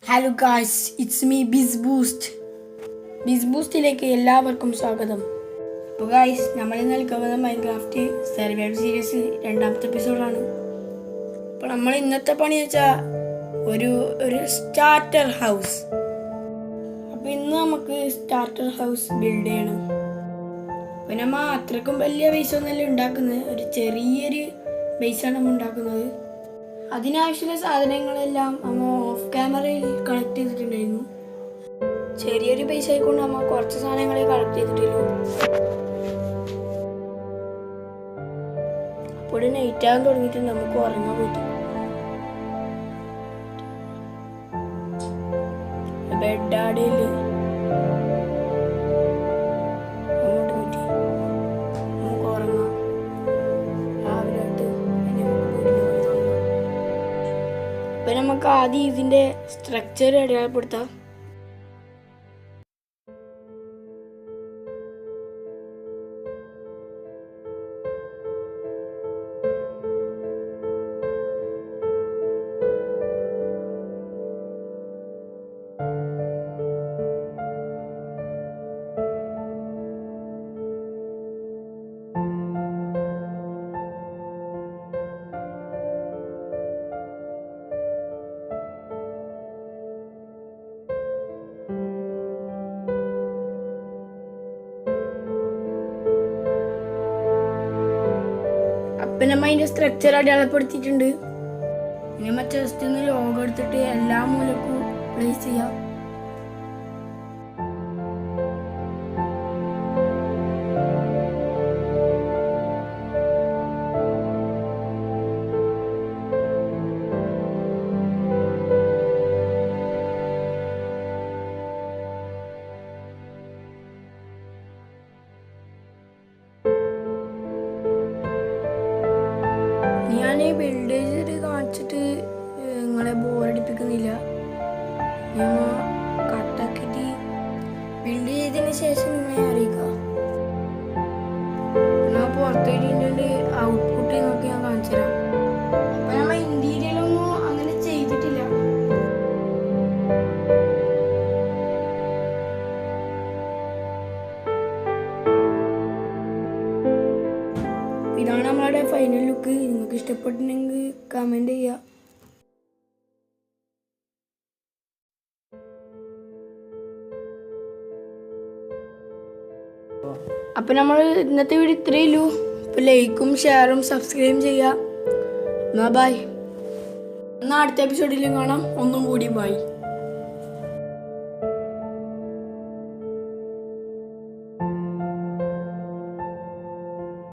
Hello guys, it's me biz boost. ബിസ് ബൂസ്റ്റിലേക്ക് എല്ലാവർക്കും സ്വാഗതം. അപ്പോൾ ഗായ്സ്, നമ്മൾ ഇന്ന് കളിക്കുന്നത് മൈൻക്രാഫ്റ്റ് സർവൈവൽ സീരീസ് രണ്ടാമത്തെ എപ്പിസോഡാണ്. അപ്പോൾ നമ്മൾ ഇന്നത്തെ പണി വെച്ചാൽ ഒരു സ്റ്റാർട്ടർ ഹൗസ്. അപ്പോൾ ഇന്ന് നമുക്ക് സ്റ്റാർട്ടർ ഹൗസ് ബിൽഡ് ചെയ്യണം. അപ്പോൾ നമ്മൾ അത്രക്കും വലിയ ബേസ് ഒന്നല്ല ഉണ്ടാക്കുന്നത്, ഒരു ചെറിയൊരു ബേസാണ് നമ്മൾ ഉണ്ടാക്കുന്നത്. അതിനാവശ്യമുള്ള സാധനങ്ങളെല്ലാം നമ്മൾ ഓഫ് ക്യാമറയിൽ കളക്ട് ചെയ്തിട്ടുണ്ടായിരുന്നു. ചെറിയൊരു പൈസ ആയിക്കൊണ്ട് നമ്മൾ കുറച്ച് സാധനങ്ങളെ കളക്ട് ചെയ്തിട്ടുള്ളൂ. അപ്പോൾ നൈറ്റ് ആകാൻ തുടങ്ങിയിട്ടുണ്ട്, നമുക്ക് ഉറങ്ങാൻ പറ്റും. ബെഡാടിയില് അങ്ങോട്ട് പറ്റി നമുക്ക് ഉറങ്ങാം. രാവിലെ അപ്പം നമുക്ക് ആദ്യം ഇതിൻ്റെ സ്ട്രക്ചർ അടയാളപ്പെടുത്താം. അപ്പം നമ്മൾ അതിൻ്റെ സ്ട്രക്ചർ അടയാളപ്പെടുത്തിയിട്ടുണ്ട്. ഇനി മറ്റേ ജസ്റ്റ് ഒന്ന് ലോഗോ എടുത്തിട്ട് എല്ലാ മൂലക്കും പ്ലേസ് ചെയ്യാം. ഞാൻ ഈ ബിൽഡ് ചെയ്തിട്ട് കാണിച്ചിട്ട് നിങ്ങളെ ബോറടിപ്പിക്കുന്നില്ല. ഞങ്ങൾ കട്ടാക്കിയിട്ട് ബിൽഡ് ചെയ്തതിന് ശേഷം നിങ്ങളെ അറിയിക്കാം. ഞാൻ പുറത്തേക്ക് ഔട്ട്പുട്ട് നോക്കി ഞാൻ കാണിച്ചു തരാം. അപ്പം നമ്മൾ ഇന്റീരിയലൊന്നും അങ്ങനെ ചെയ്തിട്ടില്ല. ഇതാണ് നമ്മളുടെ ഫൈനൽ ലുക്ക്. നിങ്ങൾക്ക് ഇഷ്ടപ്പെട്ടിട്ടുണ്ടെങ്കിൽ കമൻറ്റ് ചെയ്യുക. അപ്പം നമ്മൾ ഇന്നത്തെ വീഡിയോ ഇത്രയേ ഉള്ളൂ. അപ്പോൾ ലൈക്കും ഷെയറും സബ്സ്ക്രൈബും ചെയ്യുക. ബൈ. എന്നാൽ അടുത്ത എപ്പിസോഡിലും കാണാം. ഒന്നും കൂടി ബൈ.